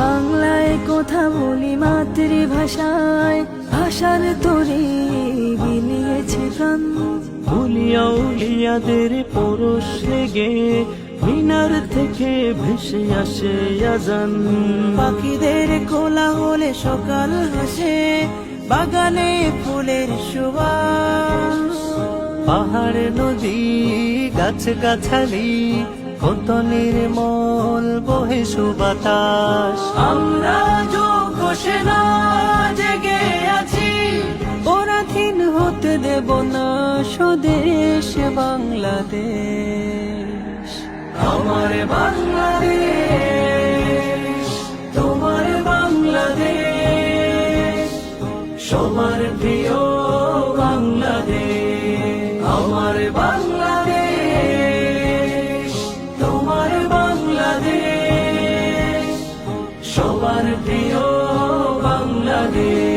বাংলায় কথা বলি মাতৃভাষায়, ভাষার তরে বিলিয়েছে প্রাণ। উলিয়া উলিয়াদের পরশ লেগে মিনার থেকে ভেসে আসে আজান। পাখিদের কোলাহলে সকাল হাসে, বাগানে ফুলের সুবাস। পাহাড় নদী গাছ গাছালি কত নির্মল বহে সুবাতাস। আমরা যোগ্য সেনা জেগে আছি, পরাধীন হতে দেব না স্বদেশ বাংলাদেশ। আমার বাংলাদেশ, তোমার বাংলাদেশ, সবার প্রিয় বাংলাদেশ। আমার বাংলাদেশ, তোমার বাংলাদেশ, সবার প্রিয় বাংলাদেশ।